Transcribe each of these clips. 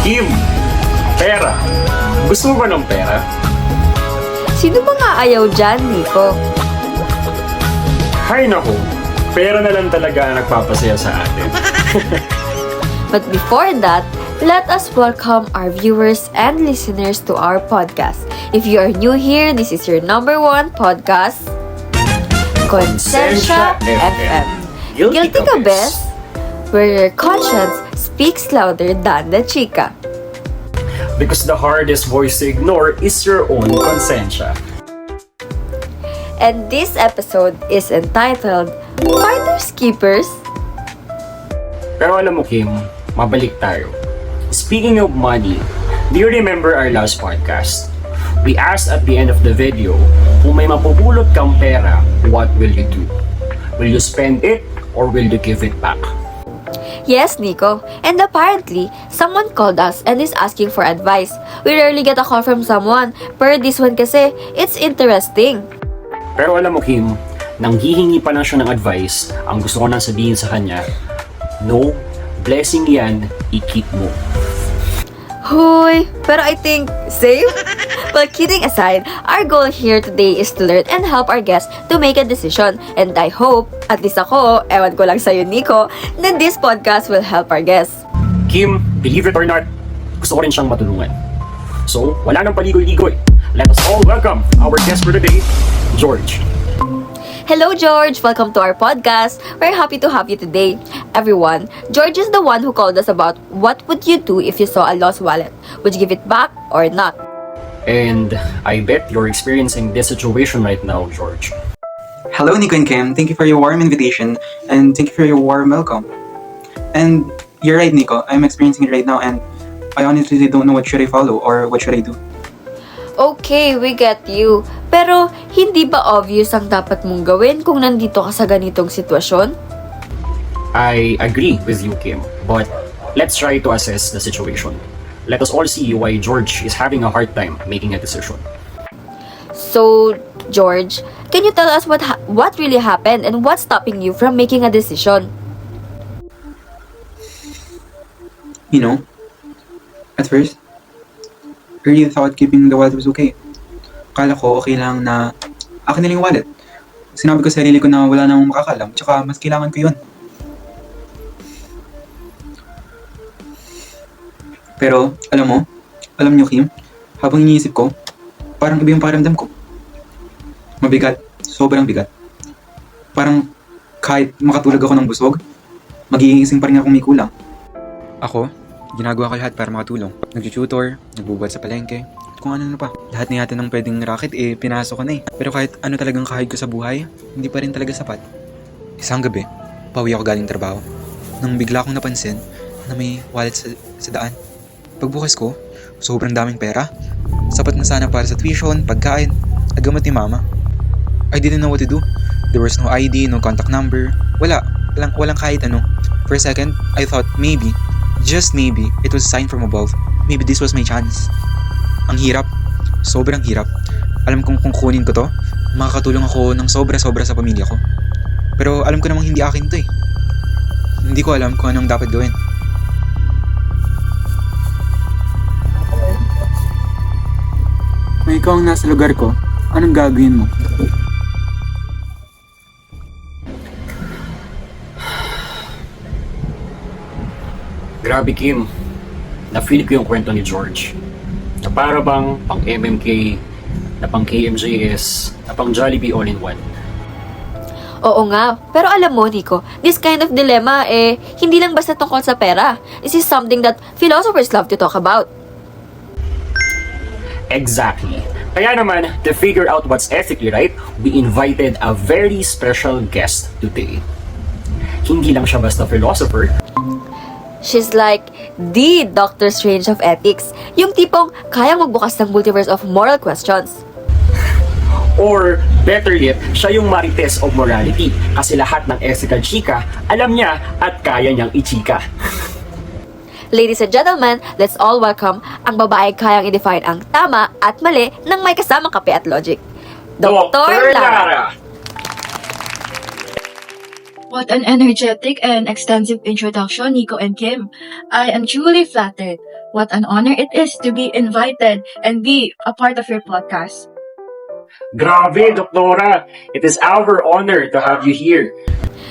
Kim, pera. Gusto mo ba ng pera? Sino ba nga ayaw dyan, Nico? Hay nako, pera na lang talaga ang nagpapasaya sa atin. But before that, let us welcome our viewers and listeners to our podcast. If you are new here, this is your number one podcast, Konsensya FM. Guilty ka, bes? Where your conscience speaks louder than the chika. Because the hardest voice to ignore is your own konsensya. And this episode is entitled Finders Keepers. Pero alam mo Kim, mabalik tayo. Speaking of money, do you remember our last podcast? We asked at the end of the video, kung may mapupulot kang pera, what will you do? Will you spend it or will you give it back? Yes, Nico. And apparently, someone called us and is asking for advice. We rarely get a call from someone. Pero this one kasi, it's interesting. Pero alam mo Kim, nang hihingi pa lang siya ng advice, ang gusto ko nang sabihin sa kanya, no, blessing yan, i-keep mo. Huy, pero I think, safe? Well, kidding aside, our goal here today is to learn and help our guests to make a decision. And I hope, at least ako, ewan ko lang sa'yo, Nico, that this podcast will help our guests. Kim, believe it or not, gusto ko rin siyang matulungan. So, wala nang paligoy-ligoy. Let us all welcome our guest for today, George. Hello, George! Welcome to our podcast. We're happy to have you today. Everyone, George is the one who called us about what would you do if you saw a lost wallet? Would you give it back or not? And I bet you're experiencing this situation right now, George. Hello, Nico and Kim. Thank you for your warm invitation and thank you for your warm welcome. And you're right, Nico. I'm experiencing it right now and I honestly don't know what should I follow or what should I do. Okay, we get you. Pero, hindi ba obvious ang dapat mong gawin kung nandito ka sa ganitong sitwasyon? I agree with you, Kim, but let's try to assess the situation. Let us all see why George is having a hard time making a decision. So, George, can you tell us what really happened and what's stopping you from making a decision? You know, at first, I really thought keeping the wallet was okay. Akala ko okay lang na akin na lang yung wallet. Sinabi ko sa sarili ko na wala nang makakalam, tsaka mas kailangan ko yun. Pero, alam niyo Kim, habang iniisip ko, parang iba yung pakiramdam ko. Mabigat, sobrang bigat. Parang kahit makatulog ako ng busog, magigising pa rin akong may kulang. Ako, ginagawa ko lahat para makatulong. Nag-tutor, nagbubuhat sa palengke, at kung ano pa. Lahat na yata ng pwedeng racket pinasok ko na eh. Pero kahit ano talagang kahid ko sa buhay, hindi pa rin talaga sapat. Isang gabi, pauwi ako galing trabaho. Nang bigla kong napansin na may wallet sa daan. Pagbukas ko, sobrang daming pera. Sapat na sana para sa tuition, pagkain, at gamot ni mama. I didn't know what to do. There was no ID, no contact number. Walang kahit ano. For a second, I thought maybe, just maybe, it was a sign from above. Maybe this was my chance. Ang hirap. Sobrang hirap. Alam kong kung kunin ko to, makakatulong ako ng sobra-sobra sa pamilya ko. Pero alam ko namang hindi akin to eh. Hindi ko alam kung anong dapat gawin. Kung ikaw ang nasa lugar ko, anong gagawin mo? Grabe Kim, na-feel ko yung kwento ni George. Na para bang pang MMK, na pang KMJS, na pang Jollibee all-in-one. Oo nga, pero alam mo, Nico, this kind of dilemma, hindi lang basta tungkol sa pera. This is something that philosophers love to talk about. Exactly. Kaya naman, to figure out what's ethically right, we invited a very special guest today. Hindi lang siya basta philosopher. She's like the Doctor Strange of ethics. Yung tipong kayang magbukas ng multiverse of moral questions. Or, better yet, siya yung marites of morality. Kasi lahat ng ethical chika, alam niya at kaya niyang ichika. Ladies and gentlemen, let's all welcome ang babae kayang i-define ang tama at mali ng may kasamang kape at logic. Dr. Lara! What an energetic and extensive introduction, Nico and Kim. I am truly flattered. What an honor it is to be invited and be a part of your podcast. Grabe, Doktora! It is our honor to have you here.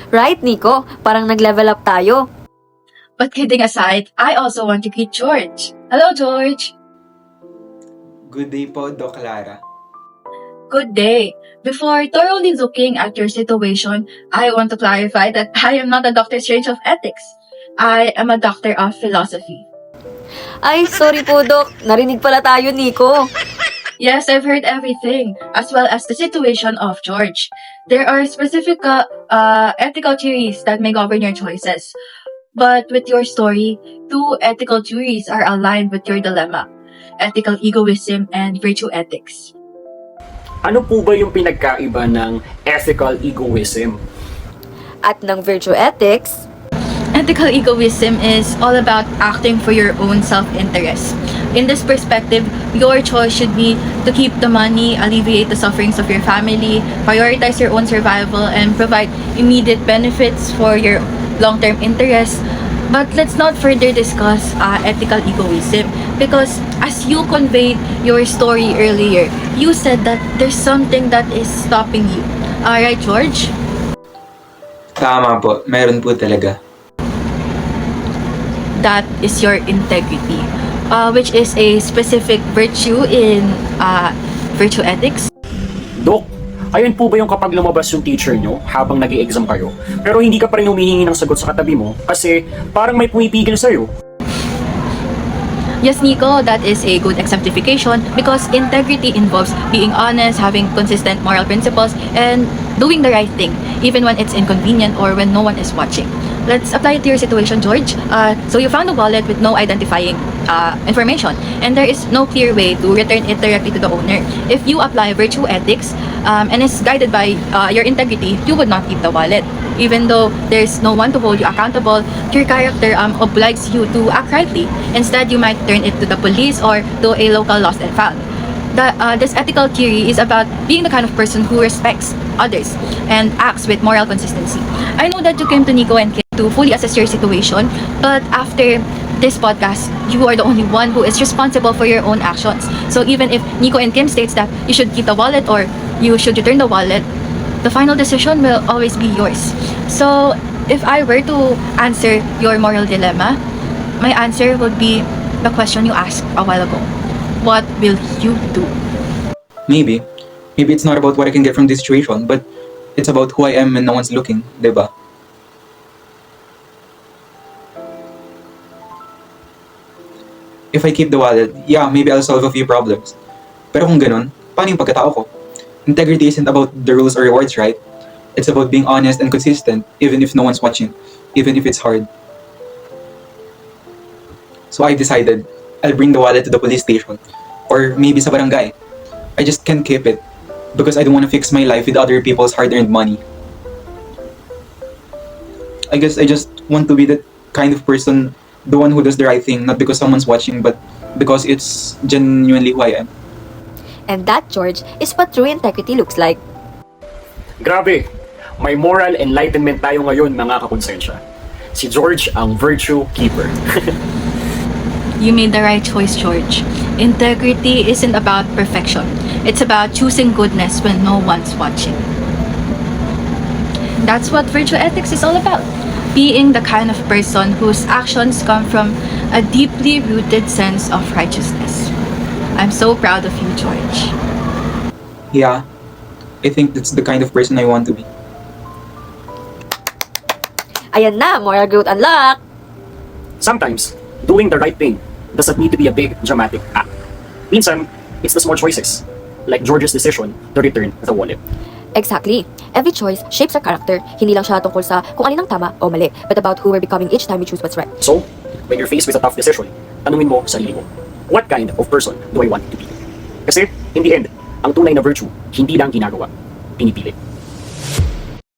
Right, Nico? Parang nag-level up tayo. But kidding aside, I also want to greet George. Hello, George. Good day po, Doc Lara. Good day. Before thoroughly looking at your situation, I want to clarify that I am not a Dr. Strange of Ethics. I am a Doctor of Philosophy. Ay, sorry po, Doc. Narinig pala tayo, Nico. Yes, I've heard everything, as well as the situation of George. There are specific ethical theories that may govern your choices. But with your story, two ethical theories are aligned with your dilemma: ethical egoism and virtue ethics. Ano po ba yung pinagkaiba ng ethical egoism? At ng virtue ethics, Ethical egoism is all about acting for your own self-interest. In this perspective, your choice should be to keep the money, alleviate the sufferings of your family, prioritize your own survival, and provide immediate benefits for your long-term interests. But let's not further discuss ethical egoism, because as you conveyed your story earlier, you said that there's something that is stopping you. Alright, George? Tama po, meron po talaga. That is your integrity, which is a specific virtue in virtue ethics. Dok, ayun po ba yung kapag lumabas yung teacher nyo habang nag-i-exam kayo, pero hindi ka pa rin humihingi ng sagot sa katabi mo kasi parang may pumipigil sa'yo? Yes, Nico, that is a good exemplification because integrity involves being honest, having consistent moral principles, and doing the right thing, even when it's inconvenient or when no one is watching. Let's apply it to your situation, George. So you found a wallet with no identifying information, and there is no clear way to return it directly to the owner. If you apply virtue ethics and is guided by your integrity, you would not keep the wallet. Even though there's no one to hold you accountable, your character obliges you to act rightly. Instead, you might turn it to the police or to a local lost and found. This ethical theory is about being the kind of person who respects others and acts with moral consistency. I know that you came to Nico and Kim to fully assess your situation, but after this podcast, you are the only one who is responsible for your own actions. So even if Nico and Kim states that you should keep the wallet or you should return the wallet, the final decision will always be yours. So if I were to answer your moral dilemma, my answer would be the question you asked a while ago. What will you do? Maybe it's not about what I can get from this situation, but it's about who I am when no one's looking, diba? If I keep the wallet, yeah, maybe I'll solve a few problems. Pero kung ganun, paano yung pagkatao ko? Integrity isn't about the rules or rewards, right? It's about being honest and consistent, even if no one's watching, even if it's hard. So I decided, I'll bring the wallet to the police station, or maybe sa barangay. I just can't keep it, because I don't want to fix my life with other people's hard-earned money. I guess I just want to be that kind of person, the one who does the right thing, not because someone's watching, but because it's genuinely who I am. and that, George, is what true integrity looks like. Grabe, may moral enlightenment tayo ngayon mga kakonsensya. Si George ang virtue keeper. You made the right choice, George. Integrity isn't about perfection. It's about choosing goodness when no one's watching. That's what virtue ethics is all about. Being the kind of person whose actions come from a deeply rooted sense of righteousness. I'm so proud of you, George. Yeah, I think that's the kind of person I want to be. Ayan na, moral growth unlock! Sometimes, doing the right thing doesn't need to be a big, dramatic act. Minsan, it's the small choices, like George's decision to return the wallet. Exactly. Every choice shapes our character. Hindi lang siya tungkol sa kung alin ang tama o mali, but about who we're becoming each time we choose what's right. So, when you're faced with a tough decision, tanungin mo sarili mo, what kind of person do I want to be? Kasi, in the end, ang tunay na virtue, hindi lang ginagawa, pinipili.